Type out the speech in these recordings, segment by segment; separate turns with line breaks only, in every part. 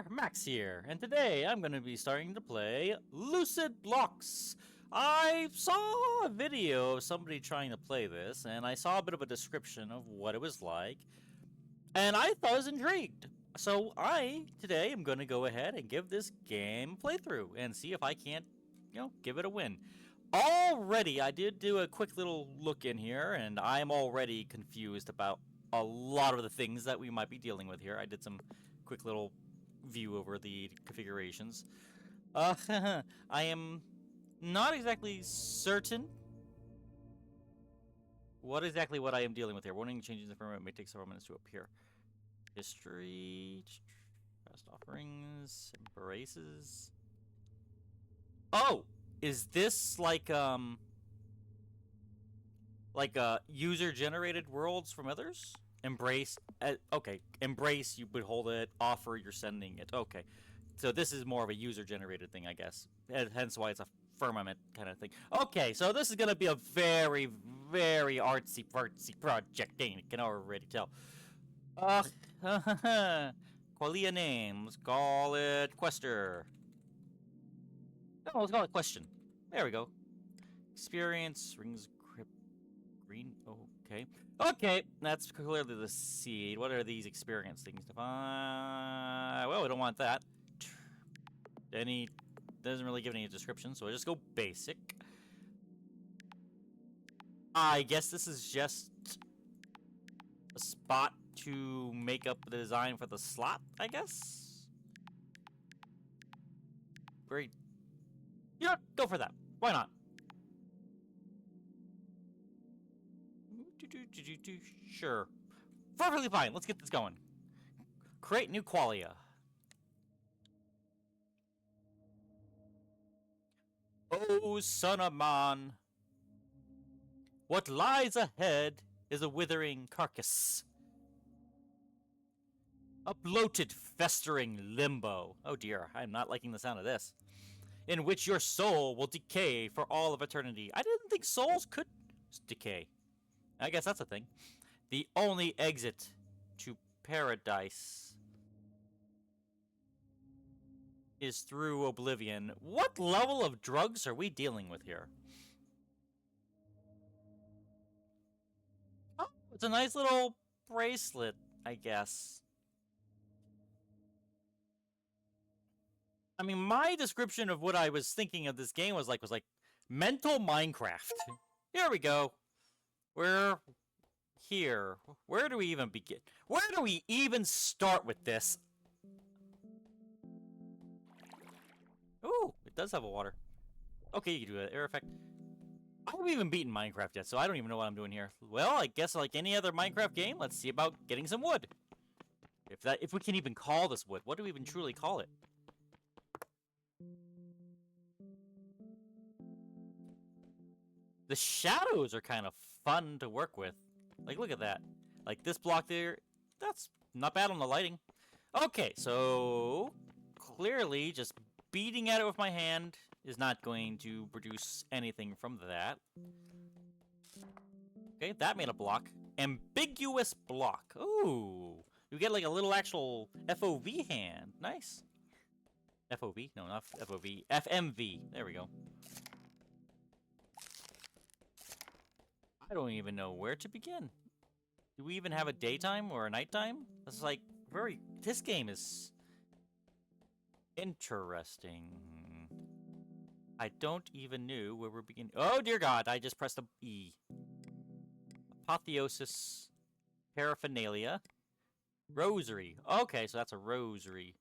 Max here, and today I'm going to be starting to play Lucid Blocks. I saw a video of somebody trying to play this, and I saw a bit of a description of what it was like, and I thought I was intrigued. So today, am going to go ahead and give this game a playthrough and see if I can't, give it a win. Already, I did do a quick little look in here, and I'm already confused about a lot of the things that we might be dealing with here. I did some quick little view over the configurations. I am not exactly certain what I am dealing with here. Warning changes in firmware may take several minutes to appear. History, past offerings, embraces. Oh, is this like user-generated worlds from others? Embrace, okay, embrace, you would hold it, offer, you're sending it, okay. So this is more of a user-generated thing, I guess. Hence why it's a firmament kind of thing. Okay, so this is gonna be a very, very artsy-fartsy project, I can already tell. Qualia name, let's call it Quester. No, let's call it Question. There we go. Experience, rings, crypt, green, okay. Okay, that's clearly the seed. What are these experience things? Well, we don't want that. Doesn't really give any description, so I just go basic. I guess this is just a spot to make up the design for the slot, I guess? Great. You know what? Go for that. Why not? Sure. Perfectly fine. Let's get this going. Create new qualia. Oh, son of man. What lies ahead is a withering carcass. A bloated, festering limbo. Oh dear, I'm not liking the sound of this. In which your soul will decay for all of eternity. I didn't think souls could decay. I guess that's a thing. The only exit to paradise is through oblivion. What level of drugs are we dealing with here? Oh, it's a nice little bracelet, I guess. I mean, my description of what I was thinking of this game was like mental Minecraft. Here we go. We're here. Where do we even begin? Where do we even start with this? Ooh, it does have a water. Okay, you can do that. Air effect. I haven't even beaten Minecraft yet, so I don't even know what I'm doing here. Well, I guess like any other Minecraft game, let's see about getting some wood. If we can even call this wood, what do we even truly call it? The shadows are kind of fun to work with. Like, look at that. Like, this block there, that's not bad on the lighting. Okay, so clearly just beating at it with my hand is not going to produce anything from that. Okay, that made a block. Ambiguous block. Ooh. You get like a little actual FOV hand. Nice. FOV? No, not FOV. FMV. There we go. I don't even know where to begin. Do we even have a daytime or a nighttime? This is like this game is interesting. I don't even know where we're beginning. Oh dear God, I just pressed the E. Apotheosis, paraphernalia, rosary. Okay, so that's a rosary.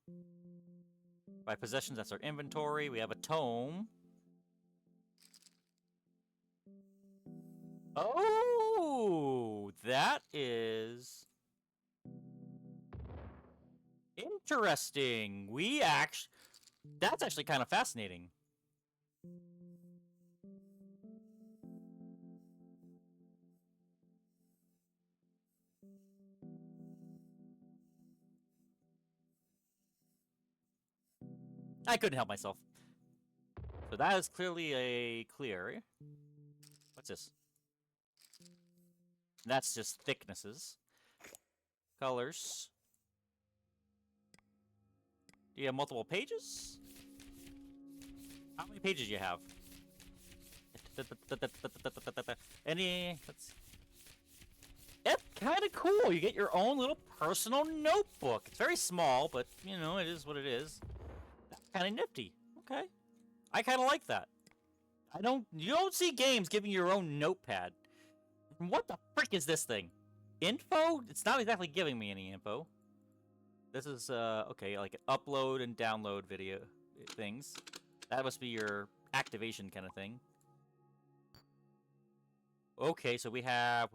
By possessions, that's our inventory. We have a tome. Oh, that is interesting. That's actually kind of fascinating. I couldn't help myself. So that is clearly a clear. What's this? That's just thicknesses. Colors. You have multiple pages? How many pages do you have? Any... Let's see. It's kind of cool. You get your own little personal notebook. It's very small, but, you know, it is what it is. That's kind of nifty. Okay. I kind of like that. You don't see games giving you your own notepad. What the frick is this thing? Info? It's not exactly giving me any info. This is, okay, like upload and download video things. That must be your activation kind of thing. Okay, so we have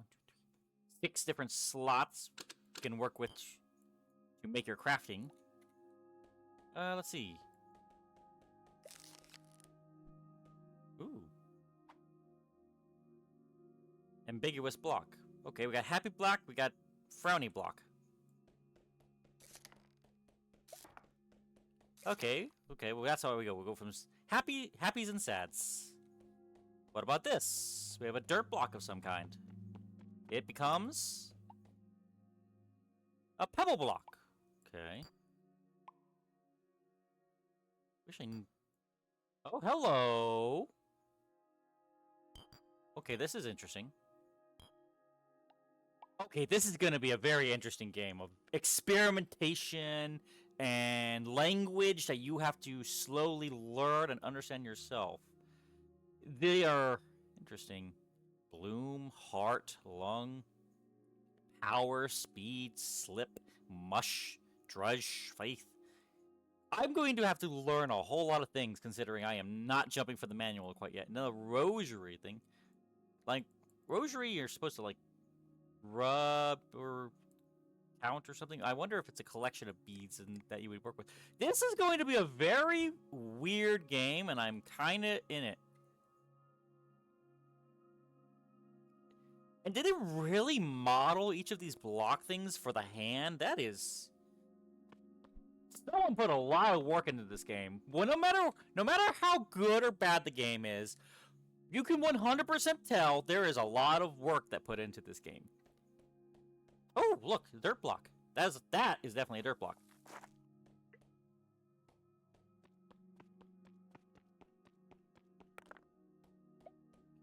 6 different slots you can work with to make your crafting. Let's see. Ooh. Ambiguous block. Okay, we got happy block, we got frowny block. Okay, well that's how we go. We'll go from happies and sads. What about this? We have a dirt block of some kind. It becomes a pebble block. Okay. Wishing. Oh, hello. Okay, this is interesting. Okay, this is going to be a very interesting game of experimentation and language that you have to slowly learn and understand yourself. They are interesting. Bloom, heart, lung, power, speed, slip, mush, drudge, faith. I'm going to have to learn a whole lot of things considering I am not jumping for the manual quite yet. Another rosary thing. Like, rosary, you're supposed to, like, rub or count or something. I wonder if it's a collection of beads that you would work with. This is going to be a very weird game, and I'm kind of in it. And did it really model each of these block things for the hand? That is... Someone put a lot of work into this game. Well, no matter how good or bad the game is, you can 100% tell there is a lot of work that put into this game. Oh, look, dirt block. That is definitely a dirt block.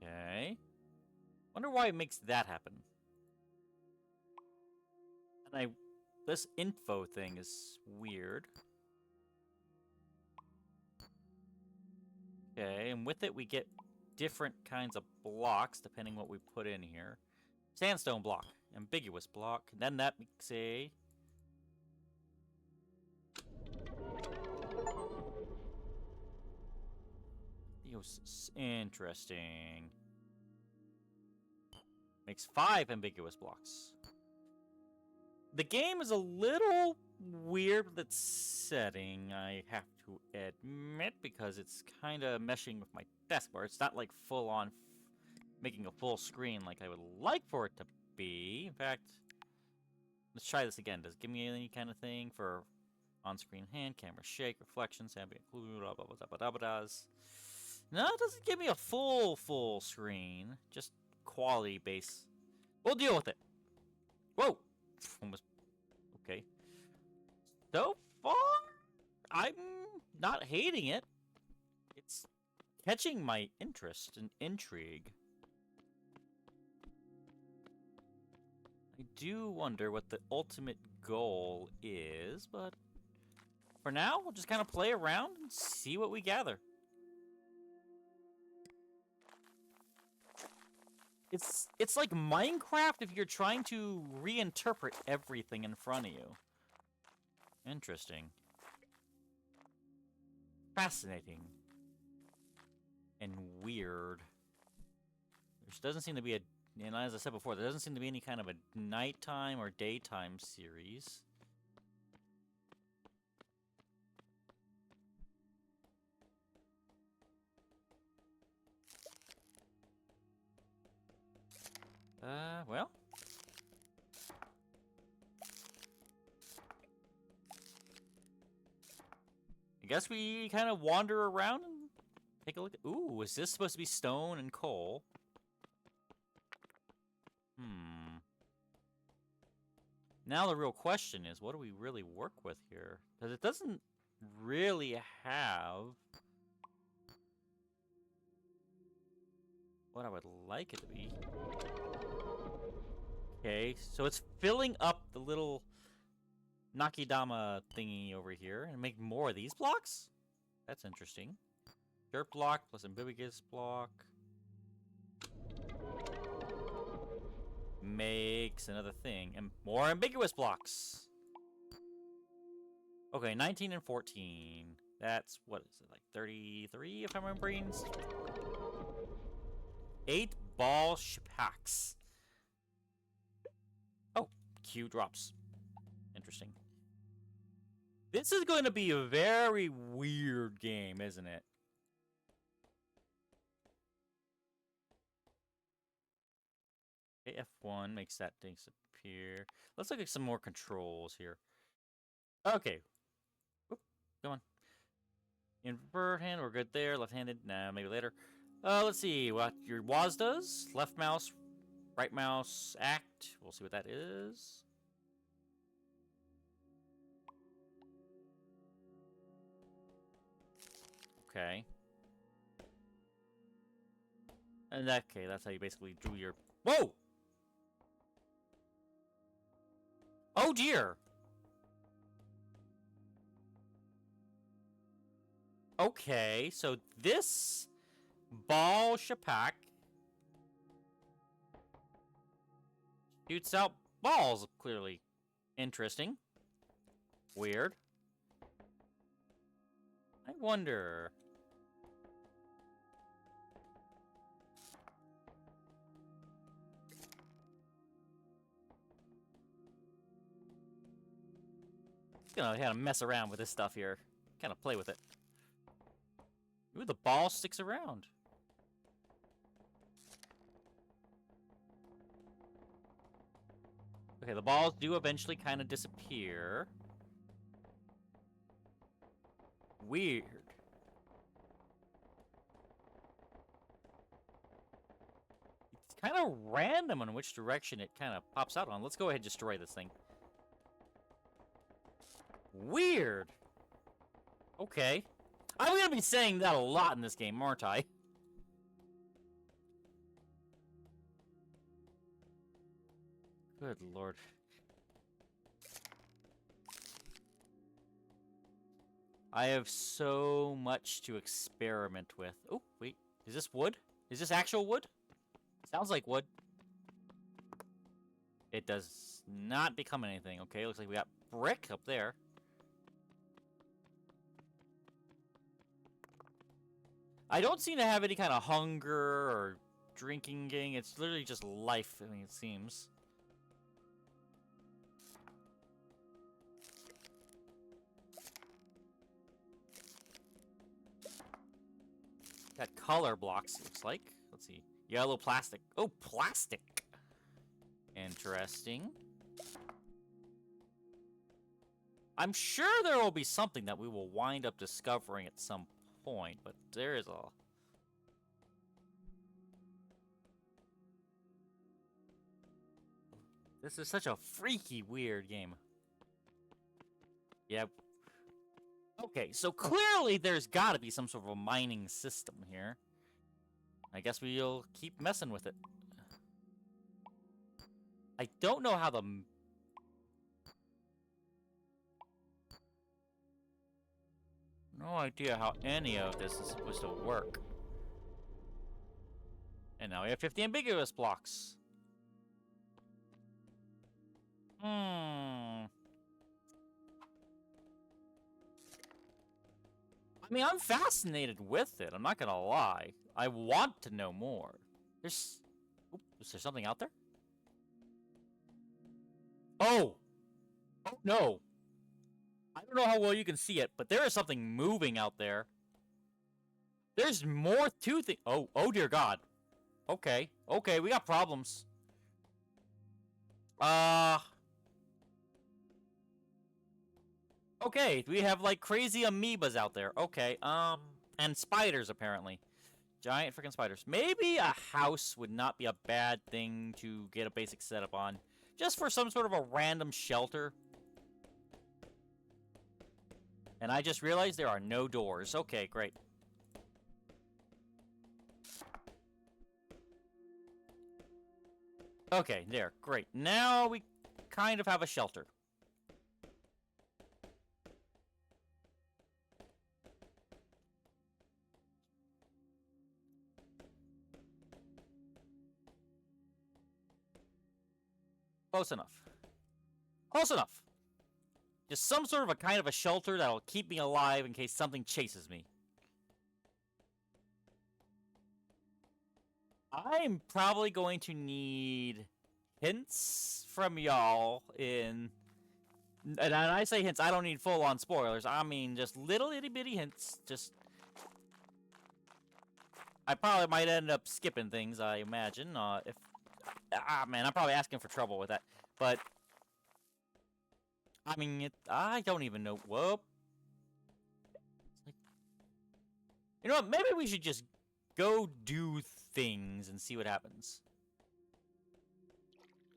Okay. Wonder why it makes that happen. And this info thing is weird. Okay, and with it we get different kinds of blocks depending what we put in here. Sandstone block, ambiguous block, then that makes a... Interesting. Makes 5 ambiguous blocks. The game is a little weird with its setting, I have to admit, because it's kind of meshing with my desk bar. It's not like full on making a full screen like I would like for it to be. In fact, let's try this again. Does it give me any kind of thing for on-screen hand, camera shake, reflections, ambient blue, blah blah blah blah blah blah. No, it doesn't give me a full screen. Just quality base. We'll deal with it. Whoa! Almost. Okay. So far, I'm not hating it. It's catching my interest and intrigue. I do wonder what the ultimate goal is, but for now, we'll just kind of play around and see what we gather. It's like Minecraft if you're trying to reinterpret everything in front of you. Interesting. Fascinating. And weird. There doesn't seem to be and as I said before, there doesn't seem to be any kind of a nighttime or daytime series. Well. I guess we kind of wander around and take a look at... Ooh, is this supposed to be stone and coal? Now the real question is, what do we really work with here? Because it doesn't really have what I would like it to be. Okay, so it's filling up the little Nakidama thingy over here and make more of these blocks? That's interesting. Dirt block plus ambiguous block. Makes another thing. And more ambiguous blocks. Okay, 19 and 14. That's, what is it, like 33 if I'm remembering? 8 ball shpaks. Oh, Q drops. Interesting. This is going to be a very weird game, isn't it? Okay, F1 makes that disappear. Let's look at some more controls here. Okay. Oop, come on. Invert hand, we're good there. Left-handed, nah, maybe later. Let's see what your WAS does. Left mouse, right mouse, act. We'll see what that is. Okay. And that, okay, that's how you basically do your... Whoa! Oh dear! Okay, so this ball shapak shoots out balls, clearly. Interesting. Weird. I wonder... Gonna kind of mess around with this stuff here. Kind of play with it. Ooh, the ball sticks around. Okay, the balls do eventually kind of disappear. Weird. It's kind of random on which direction it kind of pops out on. Let's go ahead and destroy this thing. Weird. Okay. I'm gonna be saying that a lot in this game, aren't I? Good lord. I have so much to experiment with. Oh, wait. Is this wood? Is this actual wood? Sounds like wood. It does not become anything. Okay, looks like we got brick up there. I don't seem to have any kind of hunger or drinking gang. It's literally just life, I mean, it seems. Got color blocks, looks like. Let's see. Yellow plastic. Oh, plastic! Interesting. I'm sure there will be something that we will wind up discovering at some point, but there is a... This is such a freaky, weird game. Yep. Okay, so clearly there's gotta be some sort of a mining system here. I guess we'll keep messing with it. I don't know how the... No idea how any of this is supposed to work. And now we have 50 ambiguous blocks. I mean, I'm fascinated with it. I'm not gonna lie. I want to know more. There's... Oop, is there something out there? Oh! Oh, no! I don't know how well you can see it, but there is something moving out there. There's more to the... Oh, oh dear God. Okay, okay, we got problems. Okay, we have, like, crazy amoebas out there. Okay, and spiders, apparently. Giant freaking spiders. Maybe a house would not be a bad thing to get a basic setup on. Just for some sort of a random shelter. And I just realized there are no doors. Okay, great. Okay, there. Great. Now we kind of have a shelter. Close enough. Close enough. Just some sort of a kind of a shelter that'll keep me alive in case something chases me. I'm probably going to need hints from y'all in... And when I say hints, I don't need full-on spoilers. I mean just little itty-bitty hints. Just... I probably might end up skipping things, I imagine. If... Ah, man, I'm probably asking for trouble with that. But... I mean, I don't even know. Whoop. You know what? Maybe we should just go do things and see what happens.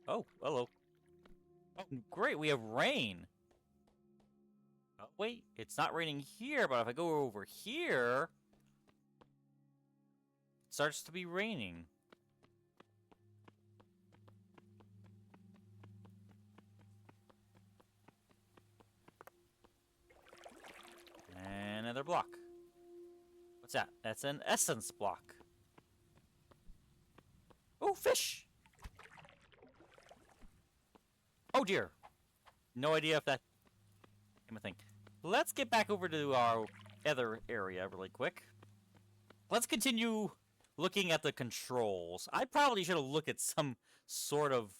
Oh, hello. Oh, great, we have rain. Oh, wait, it's not raining here, but if I go over here, it starts to be raining. Another block. What's that? That's an essence block. Oh, fish! Oh dear. No idea if that became a thing. Let's get back over to our other area really quick. Let's continue looking at the controls. I probably should have looked at some sort of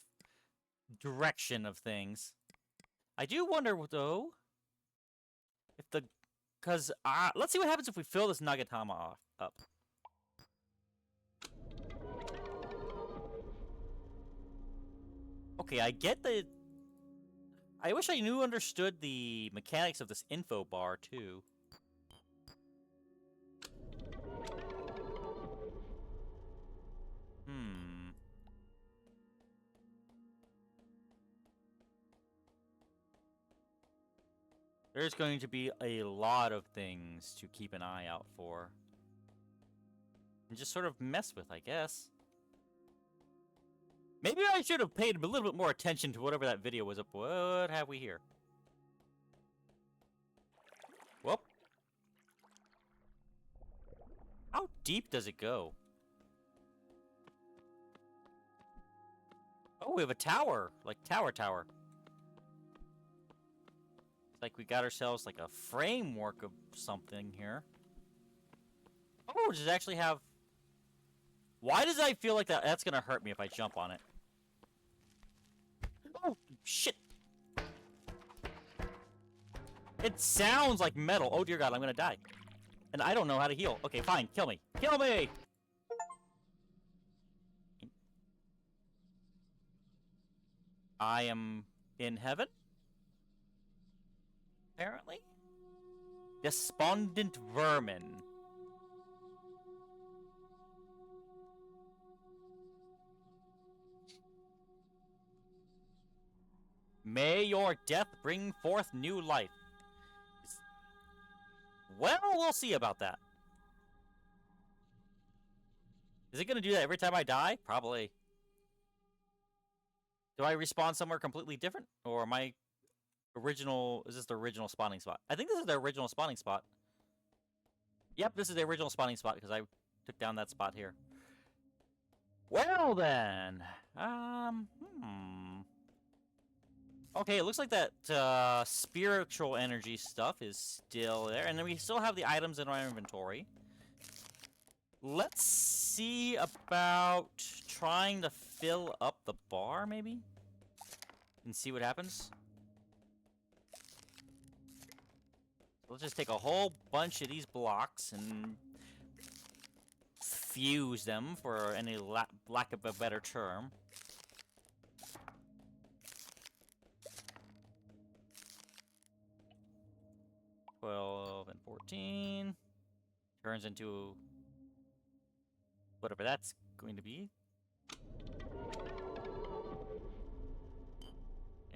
direction of things. I do wonder, though, if the... Because, let's see what happens if we fill this Nagatama up. Okay, I get the... I wish I understood the mechanics of this info bar, too. There's going to be a lot of things to keep an eye out for. And just sort of mess with, I guess. Maybe I should have paid a little bit more attention to whatever that video was up. What have we here? Whoop. How deep does it go? Oh, we have a tower. Like tower. It's like we got ourselves like a framework of something here. Oh, does it actually have... Why does I feel like that's gonna hurt me if I jump on it? Oh, shit! It sounds like metal. Oh dear God, I'm gonna die. And I don't know how to heal. Okay, fine, kill me. Kill me! I am in heaven? Apparently? Despondent vermin. May your death bring forth new life. Well, we'll see about that. Is it gonna do that every time I die? Probably. Do I respawn somewhere completely different? Or am I original... Is this the original spawning spot? I think this is the original spawning spot. Yep, this is the original spawning spot because I took down that spot here. Well then... Okay, it looks like that spiritual energy stuff is still there. And then we still have the items in our inventory. Let's see about trying to fill up the bar, maybe? And see what happens. Let's just take a whole bunch of these blocks and fuse them, for any lack of a better term. $12 and 14 turns into whatever that's going to be.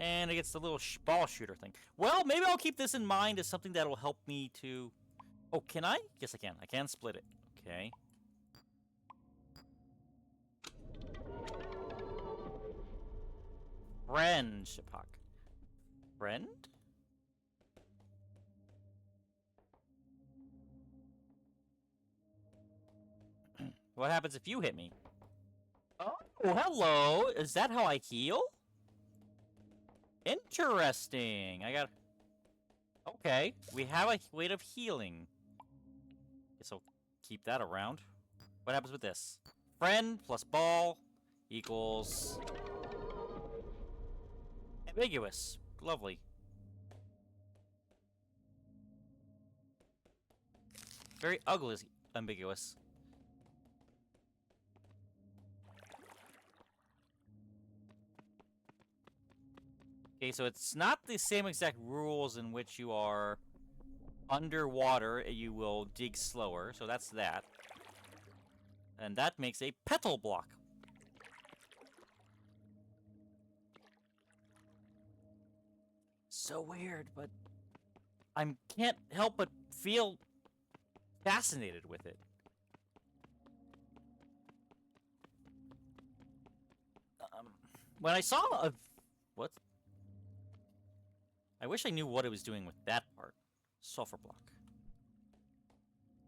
And it gets the little ball shooter thing. Well, maybe I'll keep this in mind as something that'll help me to... Oh, can I? Yes, I can. I can split it. Okay. Friend, Shipak. Friend? What happens if you hit me? Oh, hello! Is that how I heal? Interesting. I got... Okay, we have a way of healing. Guess I'll keep that around. What happens with this? Friend plus ball equals... ambiguous. Lovely. Very ugly ambiguous. Okay, so it's not the same exact rules in which you are underwater, you will dig slower, so that's that. And that makes a petal block. So weird, but I can't help but feel fascinated with it. When I saw a... What? I wish I knew what it was doing with that part. Sulfur block.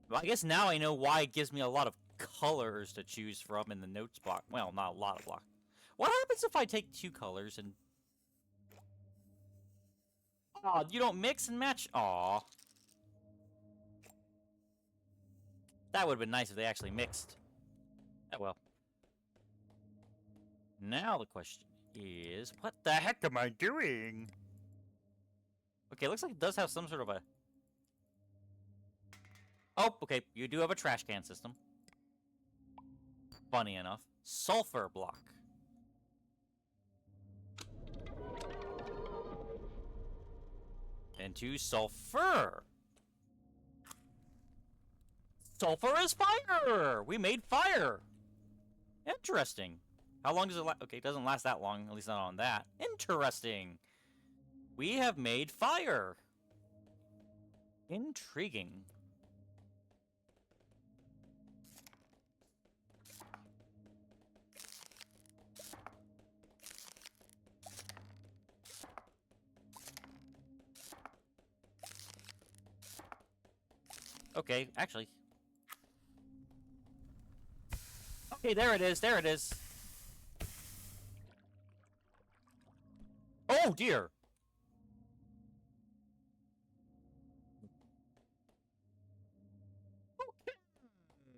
Well, I guess now I know why it gives me a lot of colors to choose from in the notes block. Well, not a lot of block. What happens if I take 2 colors and... Aw, you don't mix and match? Aw. That would have been nice if they actually mixed. Oh well. Now the question is, what the heck am I doing? Okay, looks like it does have some sort of a... Oh, okay, you do have a trash can system. Funny enough. Sulfur block. Into sulfur. Sulfur is fire! We made fire! Interesting. How long does it last? Okay, it doesn't last that long, at least not on that. Interesting. We have made fire. Intriguing. Okay, actually. Okay, there it is, there it is. Oh, dear.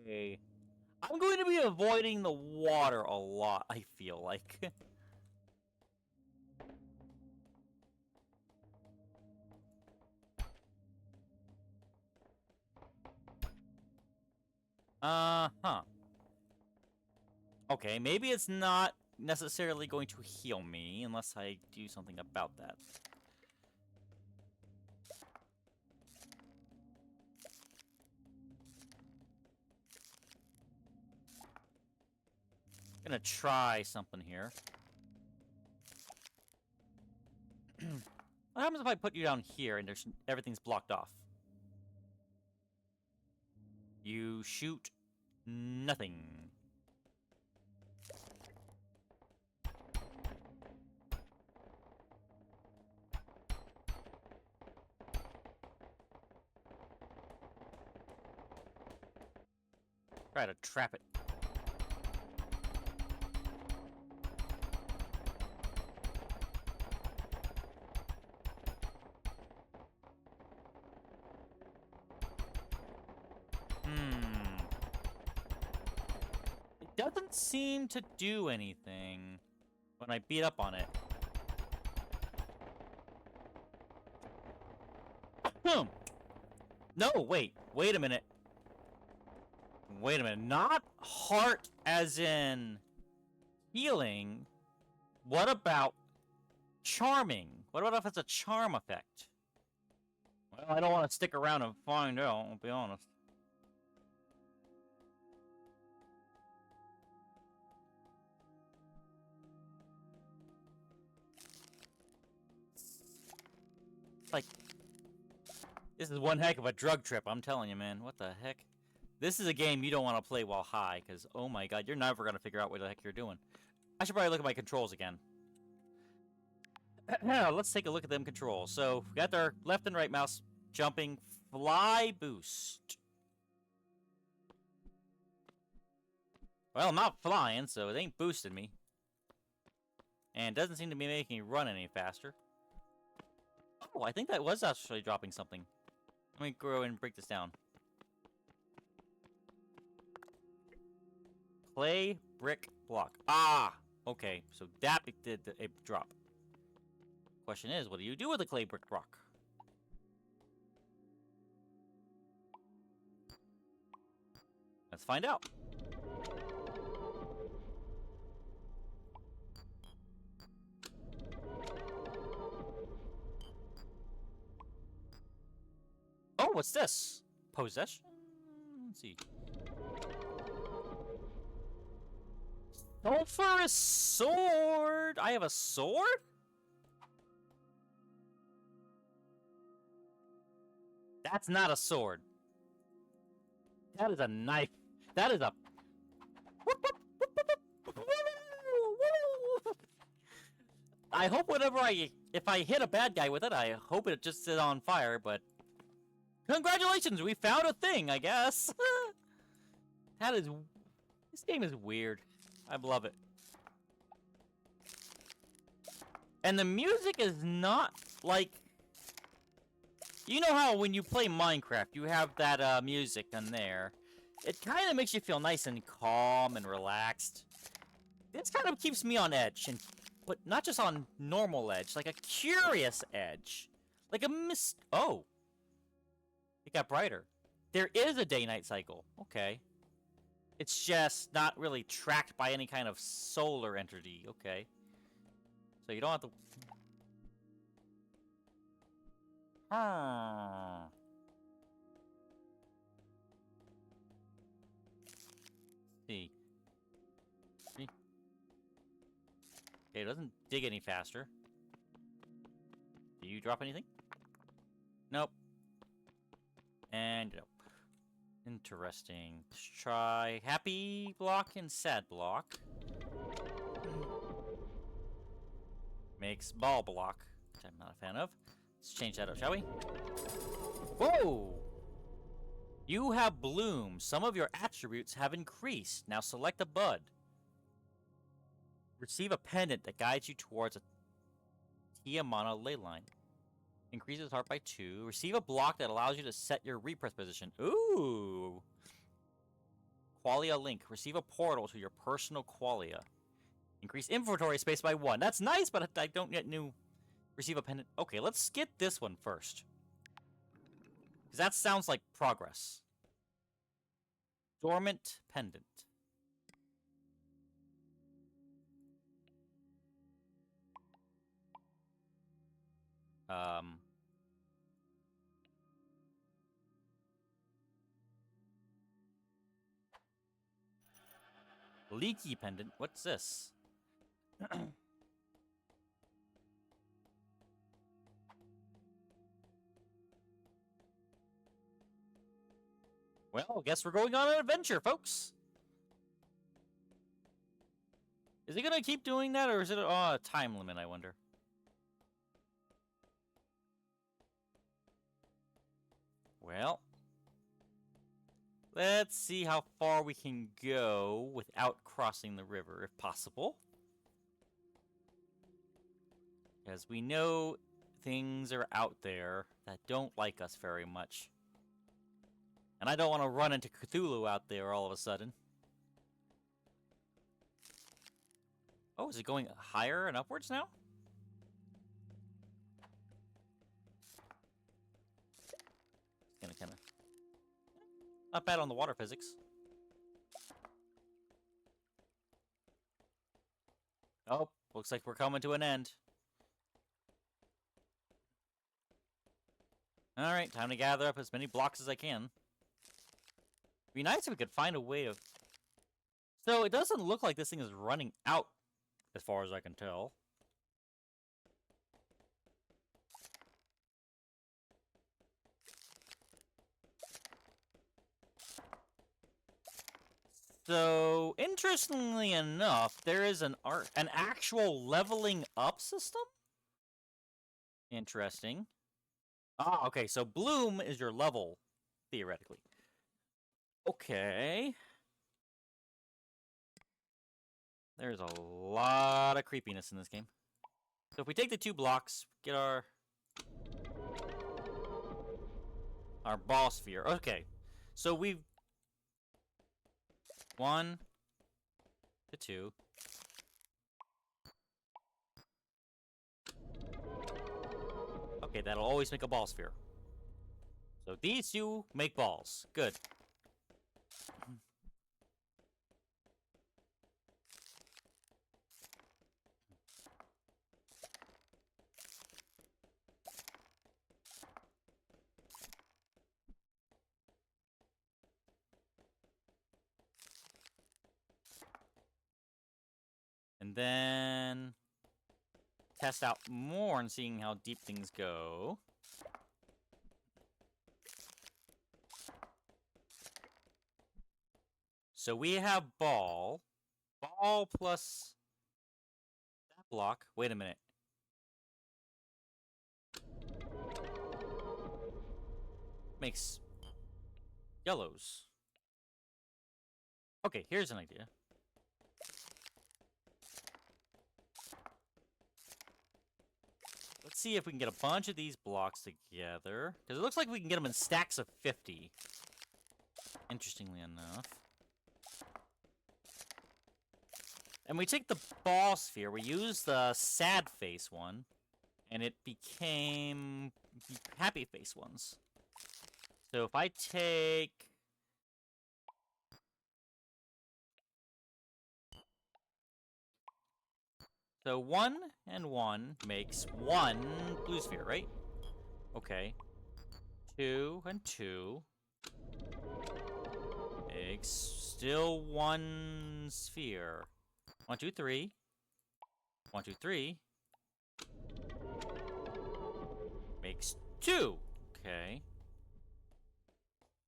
Okay. I'm going to be avoiding the water a lot, I feel like. Uh-huh. Okay, maybe it's not necessarily going to heal me unless I do something about that. I'm gonna try something here. What happens if I put you down here and everything's blocked off? You shoot nothing. Try to trap it. It doesn't seem to do anything when I beat up on it. No, wait a minute. Wait a minute, not heart as in healing. What about charming? What about if it's a charm effect? Well, I don't want to stick around and find out, I'll be honest. like... This is one heck of a drug trip, I'm telling you, man. What the heck? This is a game you don't want to play while high, because, oh my god, you're never going to figure out what the heck you're doing. I should probably look at my controls again. Let's take a look at them controls. So, we got our left and right mouse jumping, fly boost. Well, I'm not flying, so it ain't boosting me. And it doesn't seem to be making me run any faster. Oh, I think that was actually dropping something. Let me go and break this down. Clay, brick, block. Ah! Okay, so that did a drop. Question is, what do you do with a clay, brick, block? Let's find out. Oh, what's this? Possession? Let's see. Sulphurous sword! I have a sword? That's not a sword. That is a knife. That is a... I hope if I hit a bad guy with it, I hope it just is on fire, but... Congratulations, we found a thing, I guess. This game is weird. I love it. And the music is not like... You know how when you play Minecraft, you have that music in there. It kind of makes you feel nice and calm and relaxed. This kind of keeps me on edge, but not just on normal edge, like a curious edge. Like a Oh! It got brighter. There is a day-night cycle. Okay. It's just not really tracked by any kind of solar entity. Okay. So you don't have to... See. Okay, it doesn't dig any faster. Do you drop anything? Nope. And nope. Interesting. Let's try happy block and sad block. Makes ball block, which I'm not a fan of. Let's change that up, shall we? Whoa! You have bloom. Some of your attributes have increased. Now select a bud. Receive a pendant that guides you towards a Tiamana ley line. Increases heart by 2. Receive a block that allows you to set your repress position. Ooh! Qualia link. Receive a portal to your personal qualia. Increase inventory space by 1. That's nice, but I don't yet know. Receive a pendant. Okay, let's get this one first. Because that sounds like progress. Dormant pendant. Leaky pendant. What's this? Well, guess we're going on an adventure, folks. Is it gonna keep doing that, or is it a time limit, I wonder? Well, let's see how far we can go without crossing the river, if possible. Because we know things are out there that don't like us very much. And I don't want to run into Cthulhu out there all of a sudden. Oh, is it going higher and upwards now? It's gonna not bad on the water physics. Oh, looks like we're coming to an end. Alright, time to gather up as many blocks as I can. Be nice if we could find a way of... So, it doesn't look like this thing is running out, as far as I can tell. So, interestingly enough, there is an actual leveling up system? Interesting. Ah, okay, so Bloom is your level, theoretically. Okay. There's a lot of creepiness in this game. So if we take the 2 blocks, get our ball sphere. Okay. So we've 1 to 2. Okay, that'll always make a ball sphere. So these 2 make balls. Good. And then test out more and seeing how deep things go. So we have ball. Ball plus that block. Wait a minute. Makes yellows. Okay, here's an idea. Let's see if we can get a bunch of these blocks together. Because it looks like we can get them in stacks of 50. Interestingly enough. And we take the ball sphere. We use the sad face one. And it became happy face ones. So if I take... So 1 and 1 makes 1 blue sphere, right? Okay. 2 and 2 makes still 1 sphere. 1, 2, 3. 1, 2, 3 makes 2. Okay.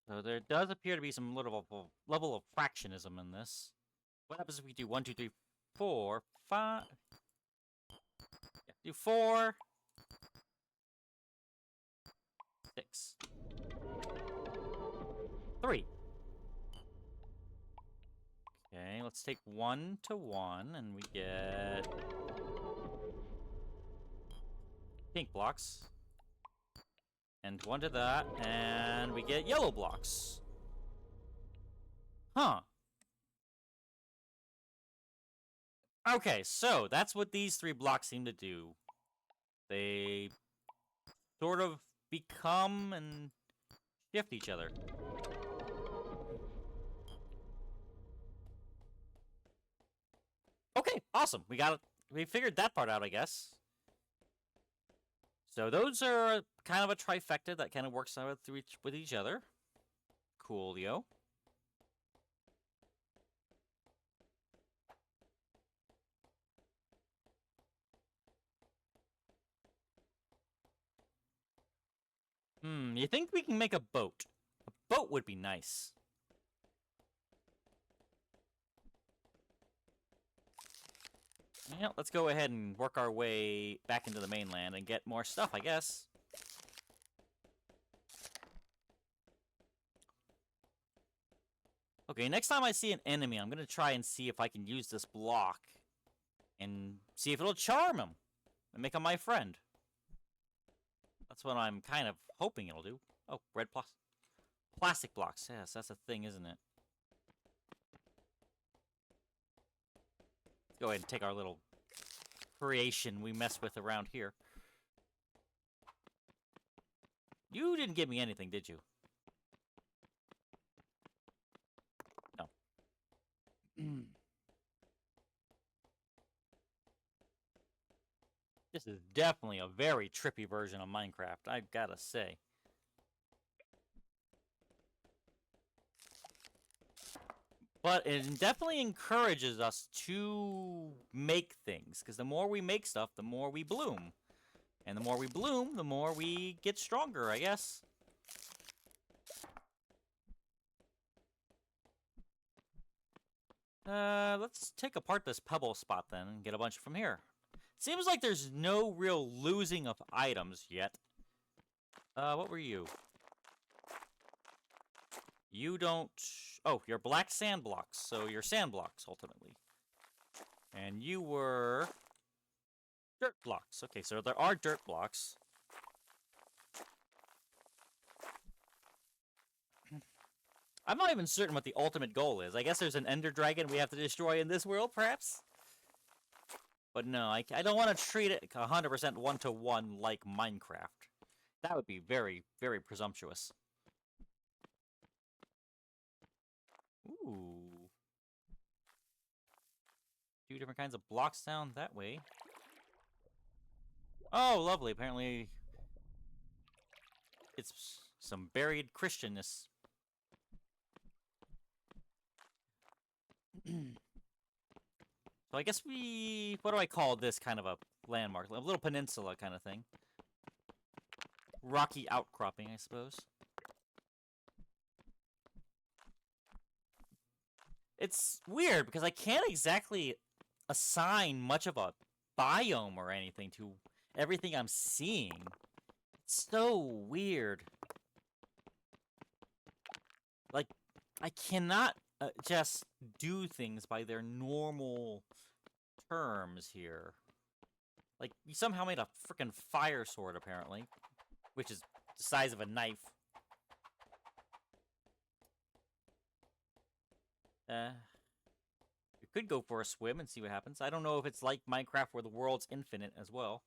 So there does appear to be some level of fractionism in this. What happens if we do 1, 2, 3, 4, 5? Yeah, do 4, 6, 3. Okay, let's take 1 to 1, and we get pink blocks. And 1 to that, and we get yellow blocks. Huh. Okay, so that's what these 3 blocks seem to do. They sort of become and shift each other. Okay, awesome. We figured that part out, I guess. So those are kind of a trifecta that kind of works out with each other. Coolio. You think we can make a boat? A boat would be nice. Yeah, let's go ahead and work our way back into the mainland and get more stuff, I guess. Okay, next time I see an enemy, I'm gonna try and see if I can use this block and see if it'll charm him and make him my friend. That's what I'm kind of hoping it'll do. Oh, red plastic blocks. Yes, that's a thing, isn't it? Let's go ahead and take our little creation we mess with around here. You didn't give me anything, did you? No. This is definitely a very trippy version of Minecraft, I've gotta say. But it definitely encourages us to make things, because the more we make stuff, the more we bloom. And the more we bloom, the more we get stronger, I guess. let's take apart this pebble spot then and get a bunch from here. Seems like there's no real losing of items yet. What were you? You don't... Oh, you're black sand blocks, so you're sand blocks, ultimately. And you were... dirt blocks. Okay, so there are dirt blocks. I'm not even certain what the ultimate goal is. I guess there's an ender dragon we have to destroy in this world, perhaps? But no, I don't want to treat it 100% one-to-one like Minecraft. That would be very, very presumptuous. Ooh. 2 different kinds of blocks down that way. Oh, lovely. Apparently, it's some buried Christianness. So I guess what do I call this kind of a landmark? A little peninsula kind of thing. Rocky outcropping, I suppose. It's weird because I can't exactly assign much of a biome or anything to everything I'm seeing. It's so weird. Like, I cannot just do things by their normal terms here. Like, you somehow made a freaking fire sword, apparently. Which is the size of a knife. We could go for a swim and see what happens. I don't know if it's like Minecraft where the world's infinite as well.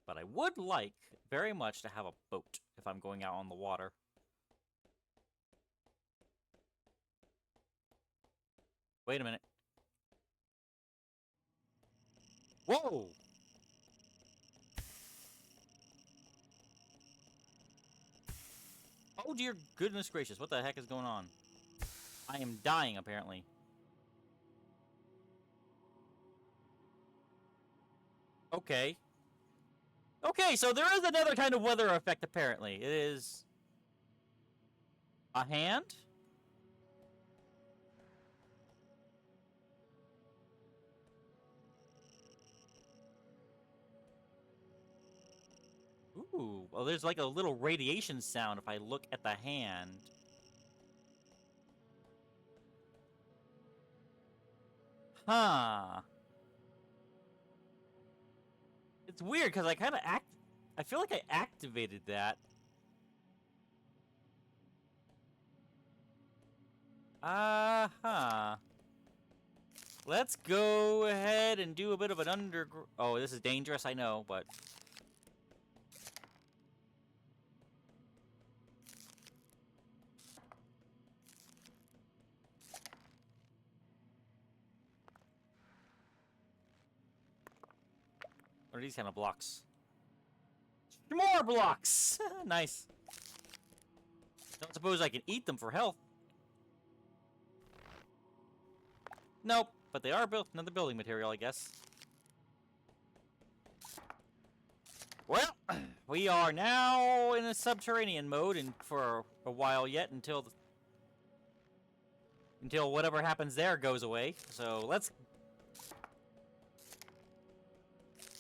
But I would like very much to have a boat if I'm going out on the water. Wait a minute. Whoa! Oh dear goodness gracious, what the heck is going on? I am dying, apparently. Okay. Okay, so there is another kind of weather effect, apparently. It is... a hand? Ooh, well, there's like a little radiation sound if I look at the hand. Huh. It's weird because I kind of I feel like I activated that. Uh-huh. Let's go ahead and do a bit of an underground... Oh, this is dangerous, I know, but... What are these kind of blocks? More blocks! Nice. Don't suppose I can eat them for health. Nope, but they are another building material, I guess. Well, we are now in a subterranean mode and for a while yet until whatever happens there goes away. So let's...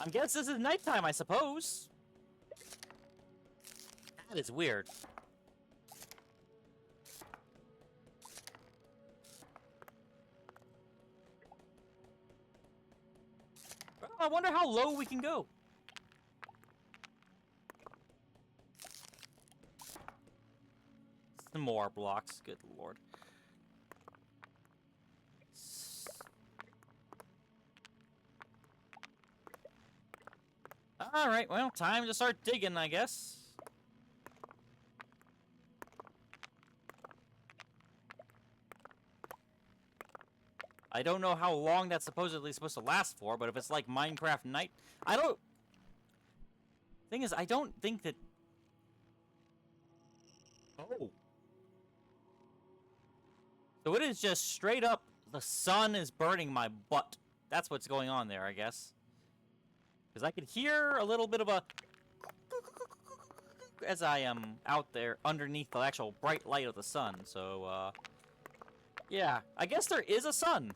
I guess this is nighttime, I suppose. That is weird. Well, I wonder how low we can go. Some more blocks, good lord. Alright, well, time to start digging, I guess. I don't know how long that's supposedly supposed to last for, but if it's like Minecraft night... I don't... Thing is, I don't think that... Oh. So it is just straight up, the sun is burning my butt. That's what's going on there, I guess. Because I could hear a little bit of a... as I am out there underneath the actual bright light of the sun, so, Yeah, I guess there is a sun.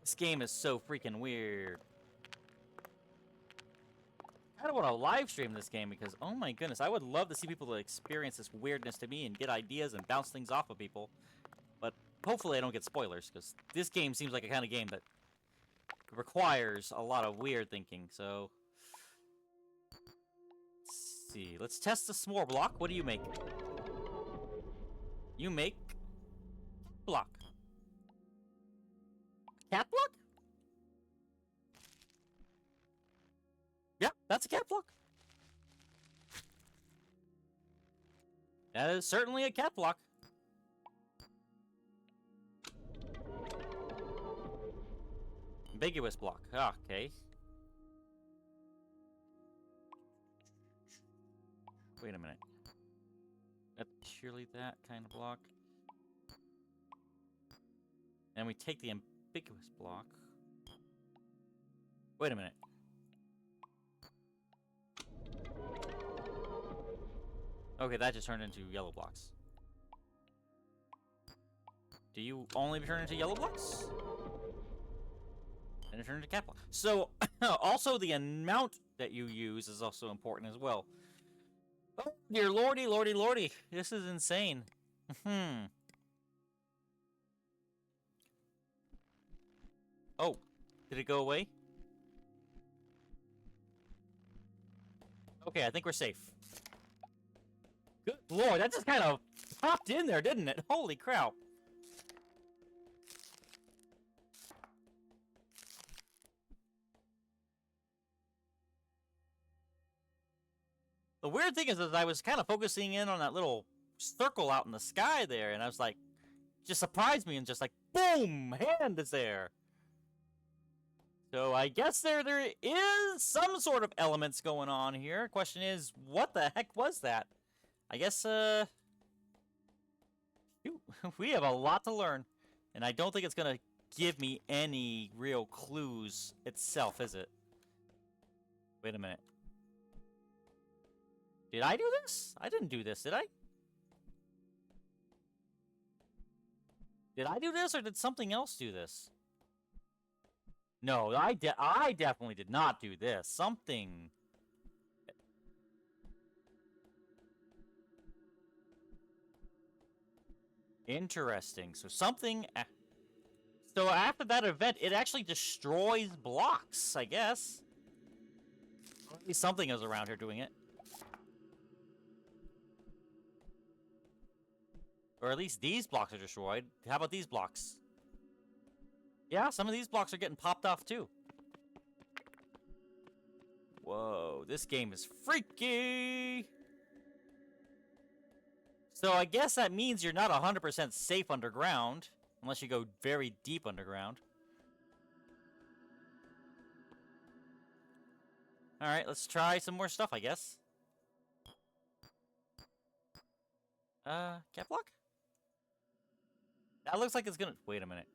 This game is so freaking weird. I kind of want to live stream this game because, oh my goodness, I would love to see people experience this weirdness to me and get ideas and bounce things off of people. But hopefully I don't get spoilers, because this game seems like a kind of game that requires a lot of weird thinking, so... Let's see, let's test the s'more block. What do you make? You make... block. Cat block? Yeah, that's a cat block. That is certainly a cat block. Ambiguous block. Okay. Wait a minute. That's surely that kind of block. And we take the ambiguous block. Wait a minute. Okay, that just turned into yellow blocks. Do you only turn into yellow blocks? And it turned into cat block. So, also the amount that you use is also important as well. Oh, dear lordy, lordy, lordy. This is insane. Oh, did it go away? Okay, I think we're safe. Good lord, that just kind of popped in there, didn't it? Holy crap. The weird thing is that I was kind of focusing in on that little circle out in the sky there, and I was like, just surprised me and just like, boom, hand is there. So I guess there is some sort of elements going on here. Question is, what the heck was that? I guess, we have a lot to learn. And I don't think it's gonna give me any real clues itself, is it? Wait a minute. Did I do this? I didn't do this, did I? Did I do this, or did something else do this? No, I definitely did not do this. Something... Interesting. So something... So after that event, it actually destroys blocks, I guess. Or at least something is around here doing it. Or at least these blocks are destroyed. How about these blocks? Yeah, some of these blocks are getting popped off too. Whoa, this game is freaky! So I guess that means you're not 100% safe underground, unless you go very deep underground. Alright, let's try some more stuff, I guess. Cat block? That looks like it's gonna... Wait a minute.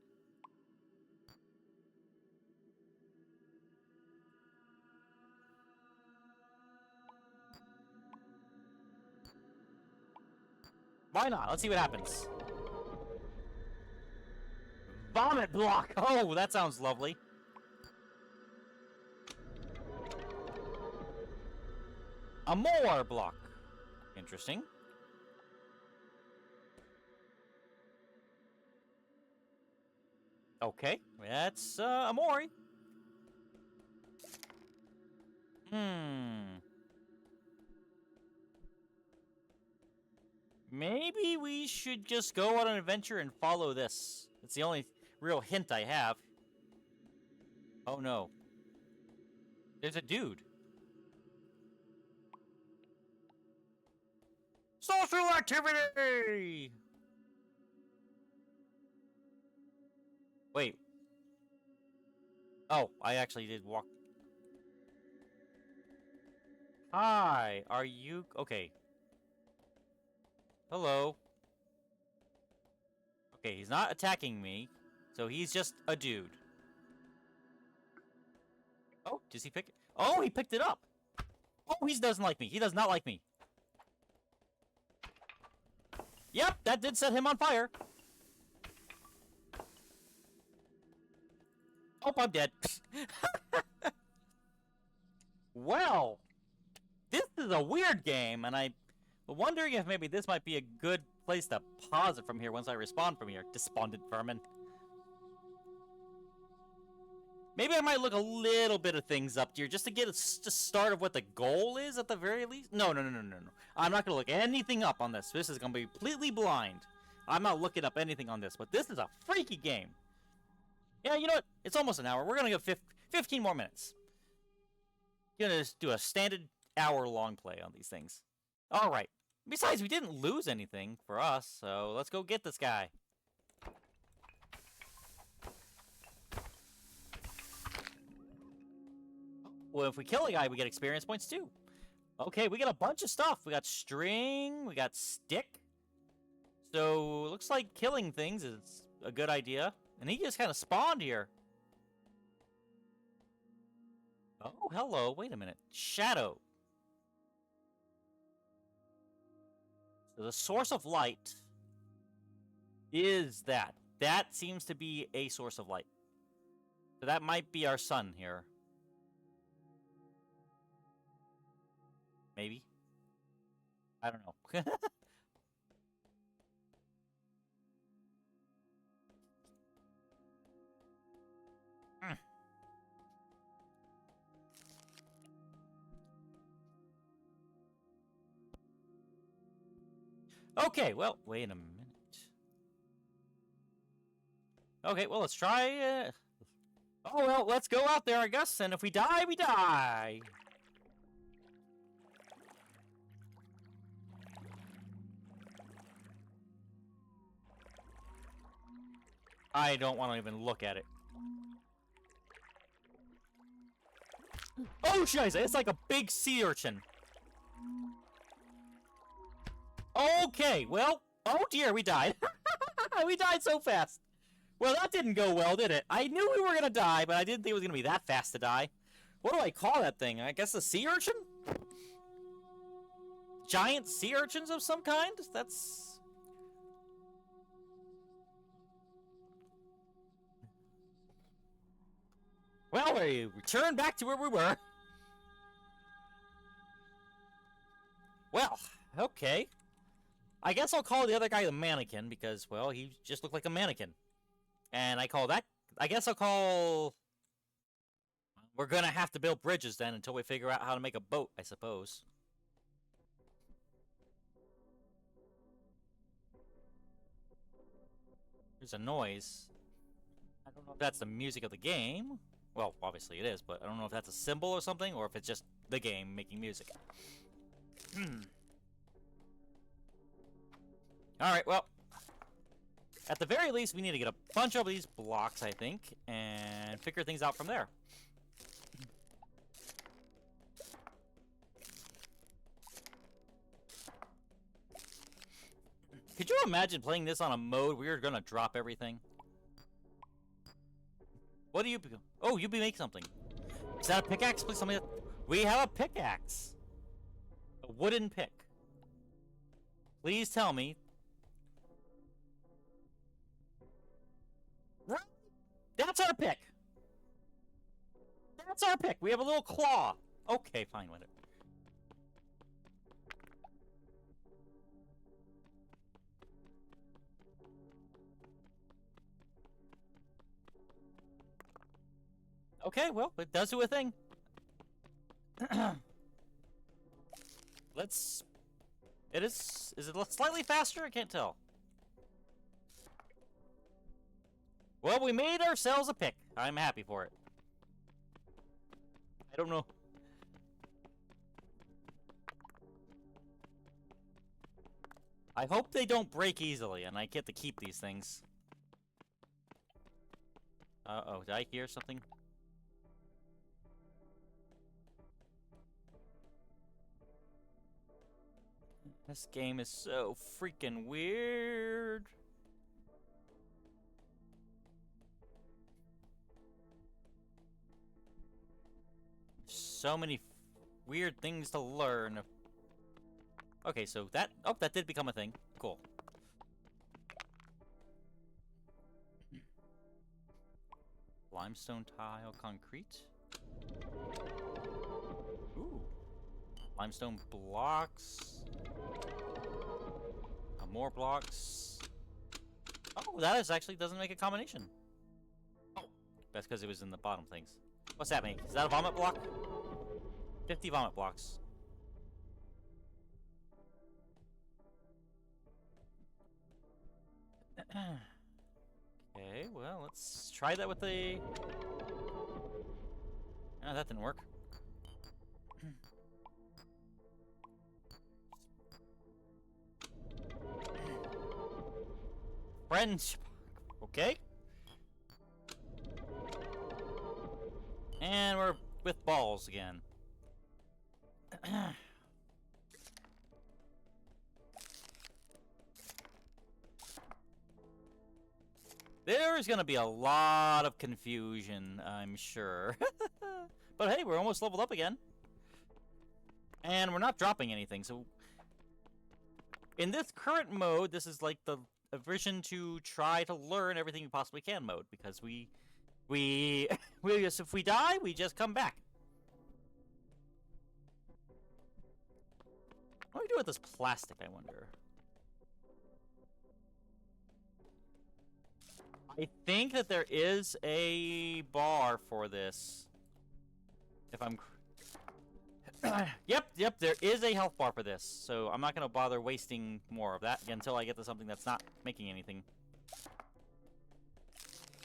Why not? Let's see what happens. Vomit block! Oh, that sounds lovely. A more block. Interesting. Okay, that's, Amori. Maybe we should just go on an adventure and follow this. It's the only real hint I have. Oh no. There's a dude. Social activity! Wait. Oh, I actually did walk. Hi, are you... Okay. Hello. Okay, he's not attacking me, so he's just a dude. Oh, does he pick it? Oh, he picked it up. Oh, he doesn't like me. He does not like me. Yep, that did set him on fire. Oh, I'm dead. Well, this is a weird game, and I'm wondering if maybe this might be a good place to pause it from here once I respawn from here. Despondent vermin. Maybe I might look a little bit of things up here just to get a start of what the goal is at the very least. No. I'm not going to look anything up on this. This is going to be completely blind. I'm not looking up anything on this, but this is a freaky game. Yeah, you know what? It's almost an hour. We're going to go 15 more minutes. Gonna just do a standard hour-long play on these things. All right. Besides, we didn't lose anything for us, so let's go get this guy. Well, if we kill a guy, we get experience points too. Okay, we get a bunch of stuff. We got string, we got stick. So, looks like killing things is a good idea. And he just kind of spawned here. Oh, hello. Wait a minute. Shadow. So the source of light is that. That seems to be a source of light. So that might be our sun here. Maybe. I don't know. Okay, well, wait a minute. Okay, well, let's try, Oh, well, let's go out there, I guess, and if we die, we die! I don't want to even look at it. Oh, shiza! It's like a big sea urchin. Okay, well, oh dear, we died. We died so fast. Well, that didn't go well, did it? I knew we were gonna die, but I didn't think it was gonna be that fast to die. What do I call that thing? I guess a sea urchin? Giant sea urchins of some kind? That's... Well, we returned back to where we were. Well, okay. I guess I'll call the other guy the mannequin because, well, he just looked like a mannequin. And I call that... I guess I'll call... We're gonna have to build bridges then until we figure out how to make a boat, I suppose. There's a noise. I don't know if that's the music of the game. Well, obviously it is, but I don't know if that's a symbol or something, or if it's just the game making music. Alright, well. At the very least, we need to get a bunch of these blocks, I think, and figure things out from there. Could you imagine playing this on a mode where you're gonna drop everything? What do you... Oh, you make something. Is that a pickaxe? Please tell me that... We have a pickaxe. A wooden pick. Please tell me. That's our pick. That's our pick. We have a little claw. Okay, fine with it. Okay, well, it does do a thing. Let's... It is... Is it slightly faster? I can't tell. Well, we made ourselves a pick. I'm happy for it. I don't know. I hope they don't break easily and I get to keep these things. Uh-oh, did I hear something? This game is so freaking weird. so many weird things to learn. Okay, so that... Oh, that did become a thing. Cool. Limestone tile concrete. Ooh. Limestone blocks. More blocks. Oh, that is actually doesn't make a combination. Oh, that's because it was in the bottom things. What's that make? Is that a vomit block? 50 vomit blocks. Okay, well, let's try that with the... Oh, that didn't work. Friendship. Okay. And we're with balls again. There's gonna be a lot of confusion, I'm sure. But hey, we're almost leveled up again. And we're not dropping anything, so... In this current mode, this is like the version to try to learn everything you possibly can mode, because if we die, we just come back. What do we do with this plastic, I wonder? I think that there is a bar for this. If I'm... Yep, there is a health bar for this, so I'm not going to bother wasting more of that until I get to something that's not making anything.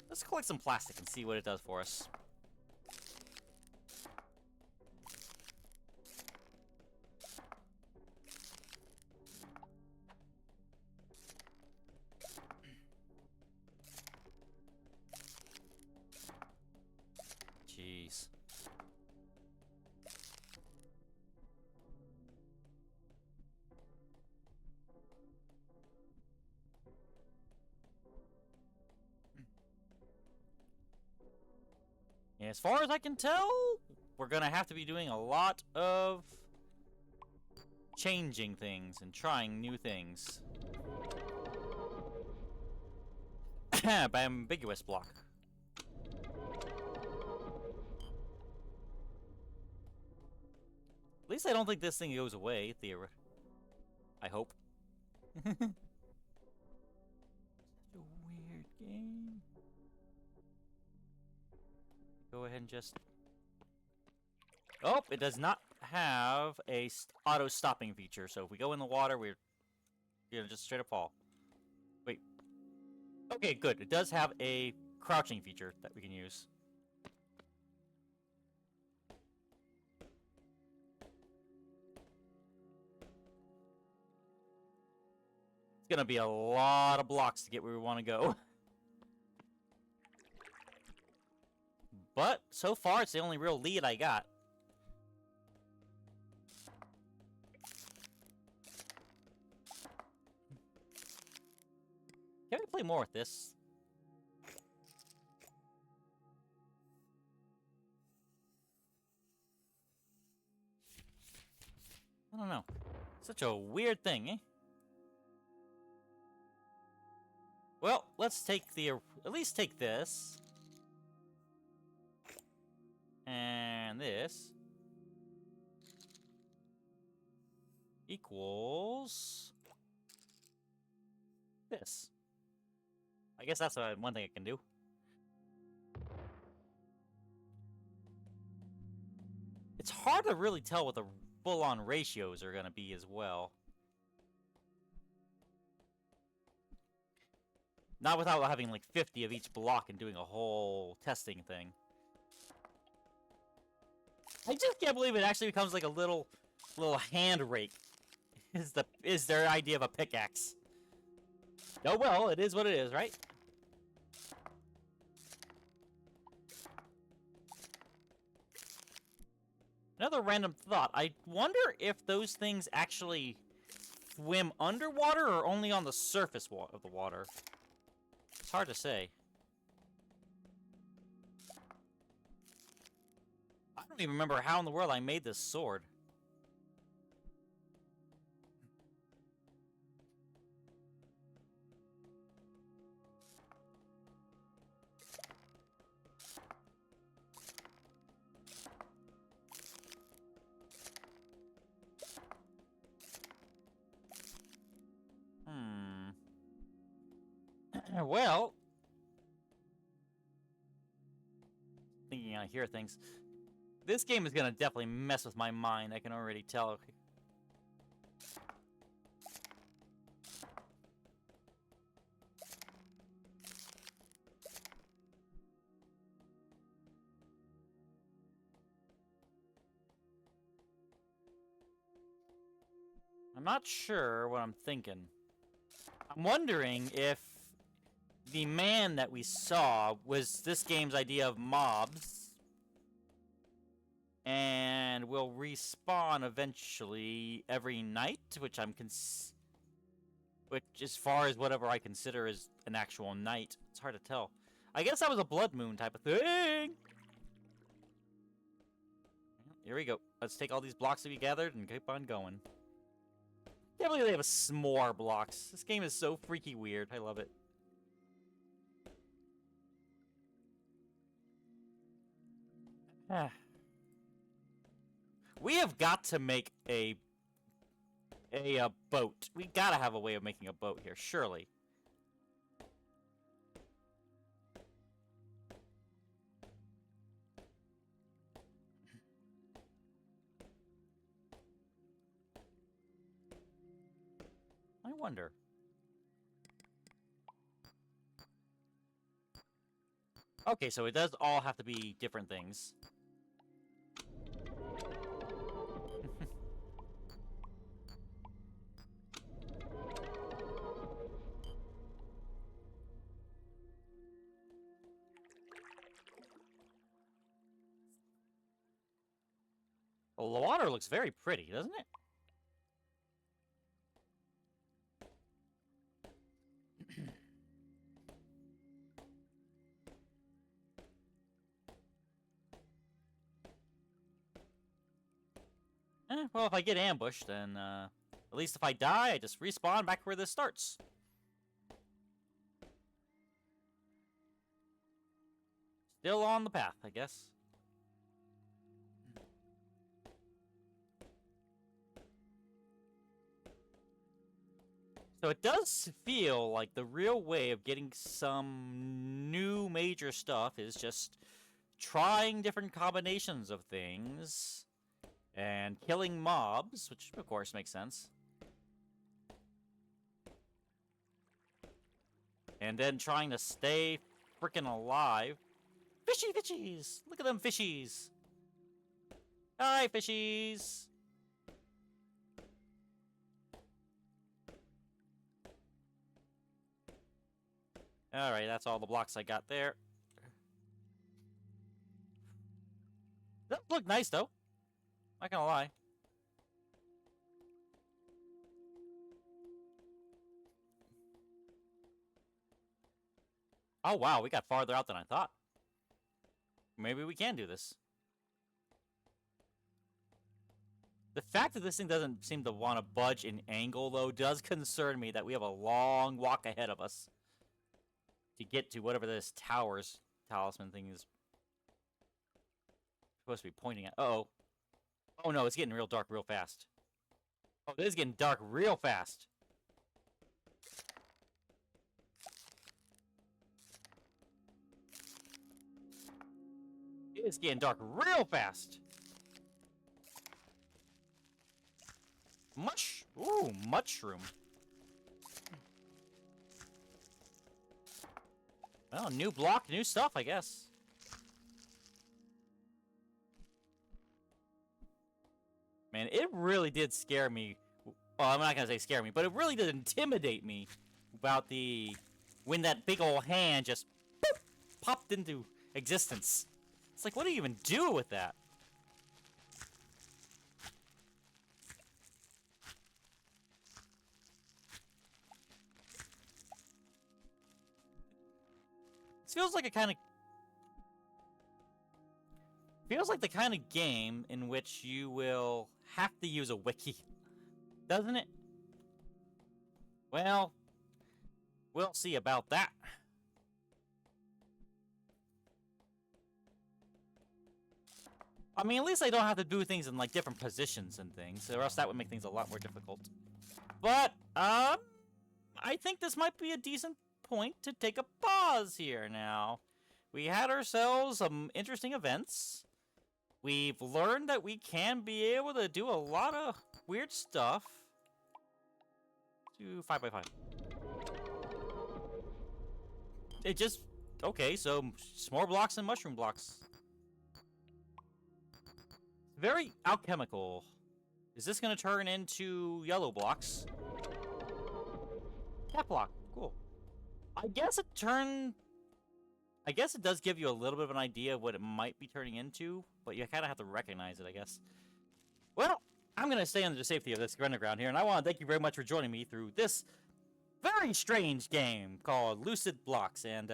Let's collect some plastic and see what it does for us. Jeez. As far as I can tell, we're gonna have to be doing a lot of changing things and trying new things. By ambiguous block. At least I don't think this thing goes away, I hope. Such a weird game. Go ahead and just... Oh, it does not have a auto-stopping feature, so if we go in the water, we're gonna just straight up fall. Wait. Okay, good. It does have a crouching feature that we can use. It's gonna be a lot of blocks to get where we want to go. But, so far, it's the only real lead I got. Can we play more with this? I don't know. Such a weird thing, eh? Well, let's take the... At least take this. And this equals this. I guess that's one thing I can do. It's hard to really tell what the full-on ratios are going to be as well. Not without having like 50 of each block and doing a whole testing thing. I just can't believe it actually becomes like a little hand rake. Is their idea of a pickaxe? Oh well, it is what it is, right? Another random thought. I wonder if those things actually swim underwater or only on the surface of the water. It's hard to say. don't even remember how in the world I made this sword. Well, thinking I hear things. This game is gonna definitely mess with my mind, I can already tell. I'm not sure what I'm thinking. I'm wondering if the man that we saw was this game's idea of mobs, and will respawn eventually every night, which which, as far as whatever I consider is an actual night, it's hard to tell. I guess that was a blood moon type of thing. Here we go. Let's take all these blocks that we gathered and keep on going. Can't believe they have s'more blocks. This game is so freaky weird. I love it. We have got to make a boat. We gotta have a way of making a boat here, surely. I wonder. Okay, so it does all have to be different things. Well, the water looks very pretty, doesn't it? Well, if I get ambushed, then, at least if I die, I just respawn back where this starts. Still on the path, I guess. So it does feel like the real way of getting some new major stuff is just trying different combinations of things and killing mobs, which of course makes sense. And then trying to stay freaking alive. Fishy fishies! Look at them fishies! Hi, fishies! Alright, that's all the blocks I got there. That looked nice, though. Not gonna lie. Oh, wow, we got farther out than I thought. Maybe we can do this. The fact that this thing doesn't seem to want to budge in angle, though, does concern me that we have a long walk ahead of us to get to whatever this tower's talisman thing is supposed to be pointing at. Uh-oh. Oh, no, it's getting real dark real fast. Oh, this is getting dark real fast. It is getting dark real fast. Ooh, mushroom. Well, new block, new stuff, I guess. Man, it really did scare me. Well, I'm not gonna say scare me, but it really did intimidate me about when that big old hand just boop, popped into existence. It's like, what do you even do with that? This feels like a kind of... Feels like the kind of game in which you will have to use a wiki, doesn't it? Well, we'll see about that. I mean, at least I don't have to do things in, like, different positions and things, or else that would make things a lot more difficult. But, I think this might be a decent point to take a pause here now. We had ourselves some interesting events. We've learned that we can be able to do a lot of weird stuff. Do 5x5. It just... Okay, so s'more blocks and mushroom blocks. Very alchemical. Is this going to turn into yellow blocks? Cat block. Cool. I guess it does give you a little bit of an idea of what it might be turning into, but you kind of have to recognize it, I guess. Well, I'm going to stay under the safety of this underground here, and I want to thank you very much for joining me through this very strange game called Lucid Blocks, and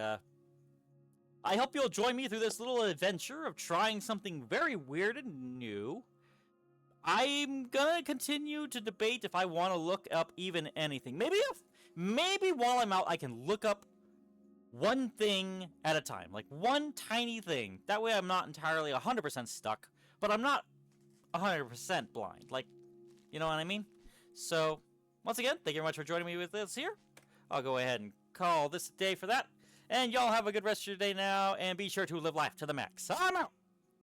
I hope you'll join me through this little adventure of trying something very weird and new. I'm gonna continue to debate if I want to look up even anything. Maybe while I'm out, I can look up one thing at a time. Like, one tiny thing. That way I'm not entirely 100% stuck, but I'm not 100% blind. Like, you know what I mean? So, once again, thank you very much for joining me with this here. I'll go ahead and call this a day for that. And y'all have a good rest of your day now, and be sure to live life to the max. I'm out!